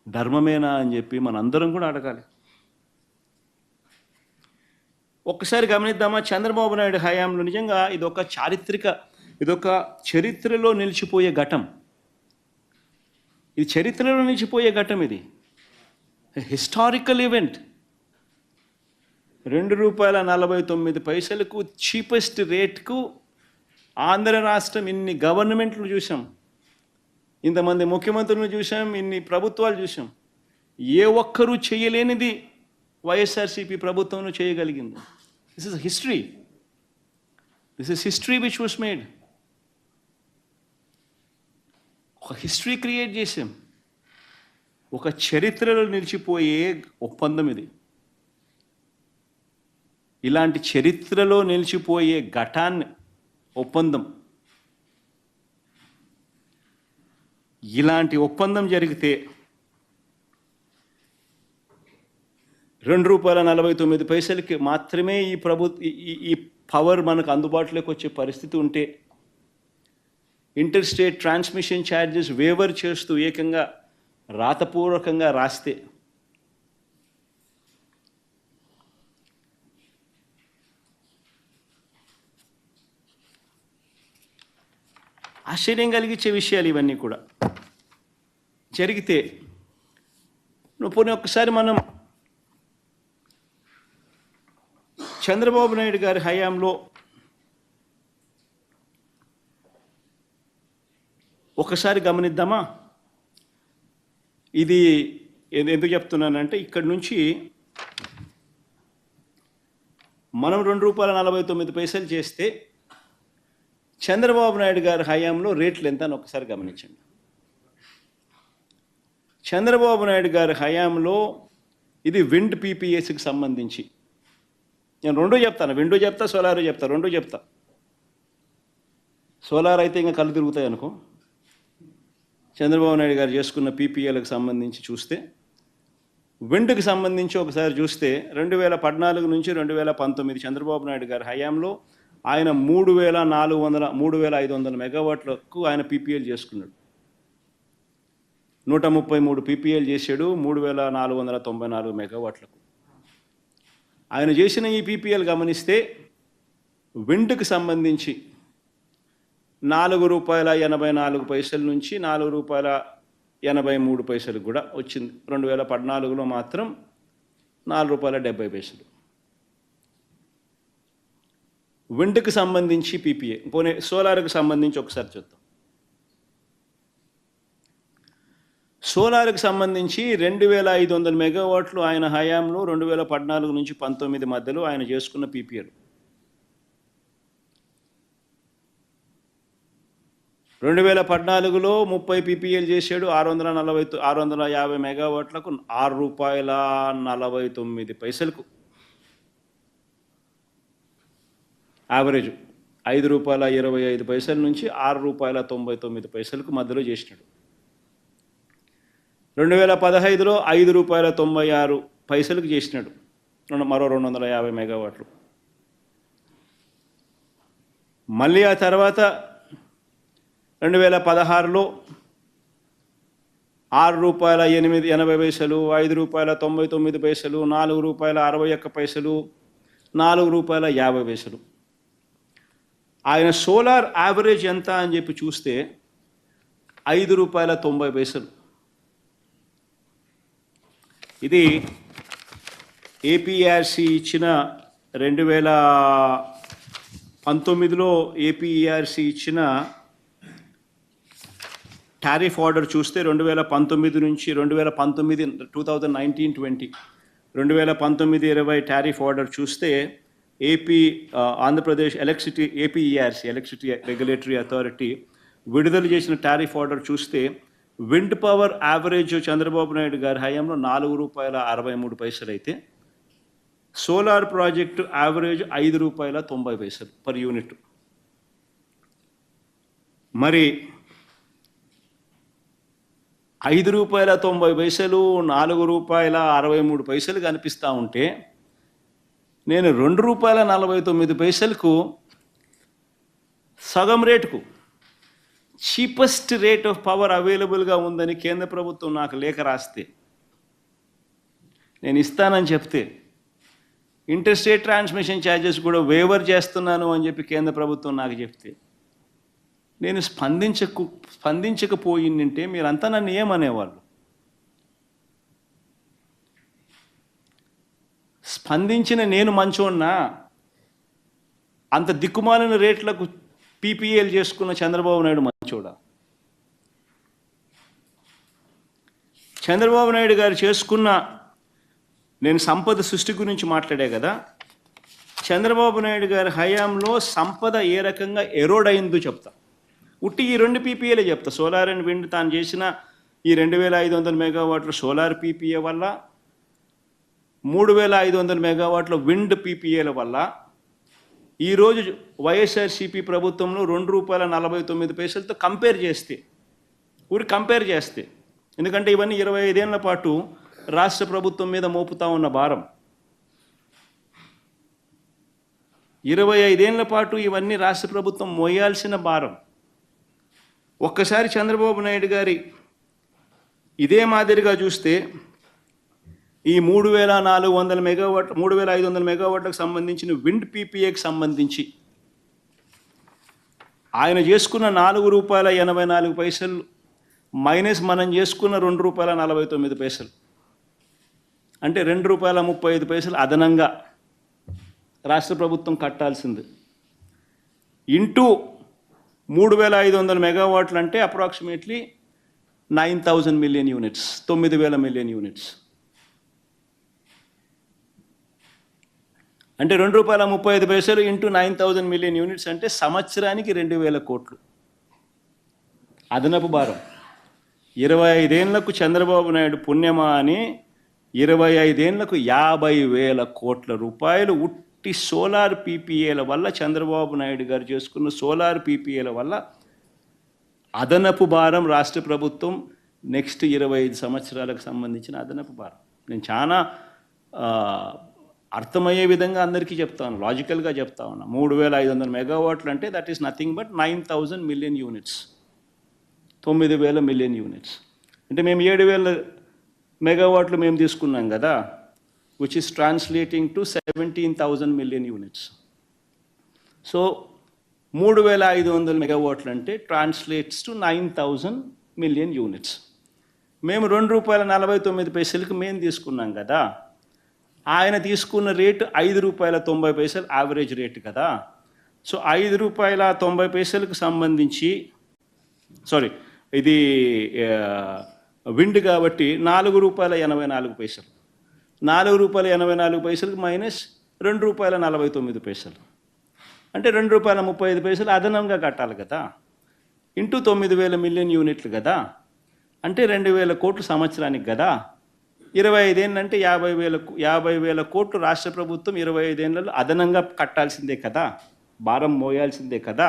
ధర్మమేనా అని చెప్పి మనందరం కూడా అడగాలి. ఒక్కసారి గమనిద్దామా, చంద్రబాబు నాయుడు హయాంలో నిజంగా ఇదొక చరిత్రలో నిలిచిపోయే ఘటం. ఇది చరిత్రలో నిలిచిపోయే ఘటం. ఇది హిస్టారికల్ ఈవెంట్. ₹2.49 చీపెస్ట్ రేట్కు ఆంధ్ర రాష్ట్రం ఇన్ని గవర్నమెంట్లు చూసాం, ఇంతమంది ముఖ్యమంత్రులను చూసాం, ఇన్ని ప్రభుత్వాలు చూసాం. ఏ ఒక్కరూ చేయలేనిది వైఎస్ఆర్సీపీ ప్రభుత్వం చేయగలిగింది. This is history. This is history which was made. ఒక హిస్టరీ క్రియేట్ చేసాం. ఒక చరిత్రలో నిలిచిపోయే ఒప్పందం ఇది. ఇలాంటి చరిత్రలో నిలిచిపోయే ఒప్పందం, ఇలాంటి ఒప్పందం జరిగితే ₹2.49 మాత్రమే ఈ పవర్ మనకు అందుబాటులోకి వచ్చే పరిస్థితి ఉంటే, inter state transmission charges waiver చేస్తూ ఏకంగా రాతపూర్వకంగా రాస్తే ఆశ్చర్యం కలిగించే విషయాలు ఇవన్నీ కూడా జరిగితే, పోనీ ఒక్కసారి మనం చంద్రబాబు నాయుడు గారి హయాంలో ఒకసారి గమనిద్దామా. ఇది ఎందుకు చెప్తున్నానంటే, ఇక్కడి నుంచి మనం ₹2.49 చేస్తే చంద్రబాబు నాయుడు గారి హయాంలో రేట్లు ఎంత అని ఒకసారి గమనించండి. చంద్రబాబు నాయుడు గారి హయాంలో ఇది విండ్ పీపీఎస్కి సంబంధించి, నేను రెండూ చెప్తాను, విండో చెప్తా, సోలార్ చెప్తా, రెండూ చెప్తా. సోలార్ అయితే ఇంకా కళ్ళు తిరుగుతాయి అనుకో. చంద్రబాబు నాయుడు గారు చేసుకున్న పీపీఎలకు సంబంధించి చూస్తే, విండ్కి సంబంధించి ఒకసారి చూస్తే 2014 నుంచి 2019 చంద్రబాబు నాయుడు గారి హయాంలో ఆయన 3,500 మెగావాట్లకు ఆయన పీపీఎల్ చేసుకున్నాడు. 133 పీపీఎల్ చేశాడు 3,494 మెగావాట్లకు. ఆయన చేసిన ఈ పీపీఎల్ గమనిస్తే విండ్కి సంబంధించి ₹4.84 నుంచి ₹4.83 కూడా వచ్చింది. 2014లో మాత్రం ₹4.70. విండ్కి సంబంధించి పీపీఏ. పోనీ సోలార్కి సంబంధించి ఒకసారి చూద్దాం. సోలార్కి సంబంధించి 2,500 మెగావాట్లు ఆయన హయాంలో 2014 నుంచి 19 మధ్యలో ఆయన చేసుకున్న పీపీఎల్. 2014లో 30 పీపీఎల్ చేశాడు 650 మెగావాట్లకు ₹6.49 యావరేజ్. ₹5.25 నుంచి ₹6.99 మధ్యలో చేసినాడు. 2015లో ₹5.96 చేసినాడు, మరో 250 మెగావాట్లు. మళ్ళీ ఆ తర్వాత 2016లో ₹6.80, ₹5.99, ₹4.61, ₹4.50. ఆయన సోలార్ యావరేజ్ ఎంత అని చెప్పి చూస్తే ₹5.90. ఇది ఏపీఆర్సీ ఇచ్చిన 2019లో ఏపీఆర్సీ ఇచ్చిన టారిఫ్ ఆర్డర్ చూస్తే 2019 నుంచి 2019-20 2019-20 టారిఫ్ ఆర్డర్ చూస్తే Andhra Pradesh APERC electricity regulatory authority విడుదల చేసిన టారిఫ్ ఆర్డర్ చూస్తే wind power average Chandrababu Naidu గారి హయాంలో ₹4.63 అయితే solar project average ₹5.90 per unit. మరి ₹5.90, ₹4.63 కనిపిస్తూ ఉంటే, నేను ₹2.49 సగం రేటుకు చీపెస్ట్ రేట్ ఆఫ్ పవర్ అవైలబుల్గా ఉందని కేంద్ర ప్రభుత్వం నాకు లేఖ రాస్తే, నేను ఇస్తానని చెప్తే, ఇంటర్స్టేట్ ట్రాన్స్మిషన్ ఛార్జెస్ కూడా వేవర్ చేస్తున్నాను అని చెప్పి కేంద్ర ప్రభుత్వం నాకు చెప్తే, నేను స్పందించకపోయిందంటే మీరంతా నన్ను ఏమనేవాళ్ళు? స్పందించిన నేను మంచోన్నా? అంత దిక్కుమాలిన రేట్లకు పీపీఏలు చేసుకున్న చంద్రబాబు నాయుడు మంచోడా? చంద్రబాబు నాయుడు గారు చేసుకున్న, నేను సంపద సృష్టి గురించి మాట్లాడే కదా, చంద్రబాబు నాయుడు గారి హయాంలో సంపద ఏ రకంగా ఎరోడ్ అయిందో చెప్తా. ఉట్టి ఈ 2 పీపీఏలే చెప్తా. సోలార్ అండ్ విండ్ తాను చేసిన ఈ 2500 మెగావాట్ల సోలార్ పీపీఏ వల్ల, 3500 మెగావాట్ల విండ్ పీపీఏల వల్ల ఈరోజు వైఎస్ఆర్సీపీ ప్రభుత్వంలో ₹2.49 కంపేర్ చేస్తే, ఎందుకంటే ఇవన్నీ 25 ఏళ్ల పాటు రాష్ట్ర ప్రభుత్వం మీద మోపుతా ఉన్న భారం. 25 ఏళ్ల పాటు ఇవన్నీ రాష్ట్ర ప్రభుత్వం మోయాల్సిన భారం. ఒక్కసారి చంద్రబాబు నాయుడు గారి ఇదే మాదిరిగా చూస్తే, ఈ 3400 మెగావాట్ 3500 మెగావాట్లకు సంబంధించిన విండ్ పీపీఏకి సంబంధించి ఆయన చేసుకున్న ₹4.84 మైనస్ మనం చేసుకున్న ₹2.49, అంటే ₹2.35 అదనంగా రాష్ట్ర ప్రభుత్వం కట్టాల్సింది. ఇంటూ 3500 మెగావాట్లు అంటే approximately 9,000 million units, 9,000 million units. అంటే ₹2.35 ఇంటూ 9,000 మిలియన్ యూనిట్స్ అంటే సంవత్సరానికి 2,000 కోట్లు అదనపు భారం. 25 ఏళ్లకు చంద్రబాబు నాయుడు పుణ్యమా అని 25 ఏళ్లకు 50,000 కోట్ల రూపాయలు ఉట్టి సోలార్ పీపీఏల వల్ల, చంద్రబాబు నాయుడు గారు చేసుకున్న సోలార్ పీపీఏల వల్ల అదనపు భారం రాష్ట్ర ప్రభుత్వం నెక్స్ట్ 25 సంవత్సరాలకు సంబంధించిన అదనపు భారం. నేను చాలా అర్థమయ్యే విధంగా అందరికీ చెప్తాను, లాజికల్గా చెప్తా ఉన్నా. 3,500 మెగావాట్లు అంటే that is nothing but 9,000 million units, 9,000 million units. అంటే మేము 7,000 మెగావాట్లు మేము తీసుకున్నాం కదా, which is translating to 17,000 million units. So 3,500 మెగావాట్లు అంటే ట్రాన్స్లేట్స్ టు 9,000 మిలియన్ యూనిట్స్. మేము ₹2.49 మేము తీసుకున్నాం కదా, ఆయన తీసుకున్న రేటు ₹5.90 యావరేజ్ రేటు కదా. సో ₹5.90 సంబంధించి, సారీ ఇది విండ్ కాబట్టి ₹4.84, ₹4.84 మైనస్ ₹2.49 అంటే ₹2.35 అదనంగా కట్టాలి కదా, ఇంటూ 9,000 మిలియన్ యూనిట్లు కదా, అంటే 2,000 కోట్లు సంవత్సరానికి కదా. 25 ఏళ్ళంటే 50,000 కోట్లు రాష్ట్ర ప్రభుత్వం 25 ఏళ్లలో అదనంగా కట్టాల్సిందే కదా, భారం మోయాల్సిందే కదా.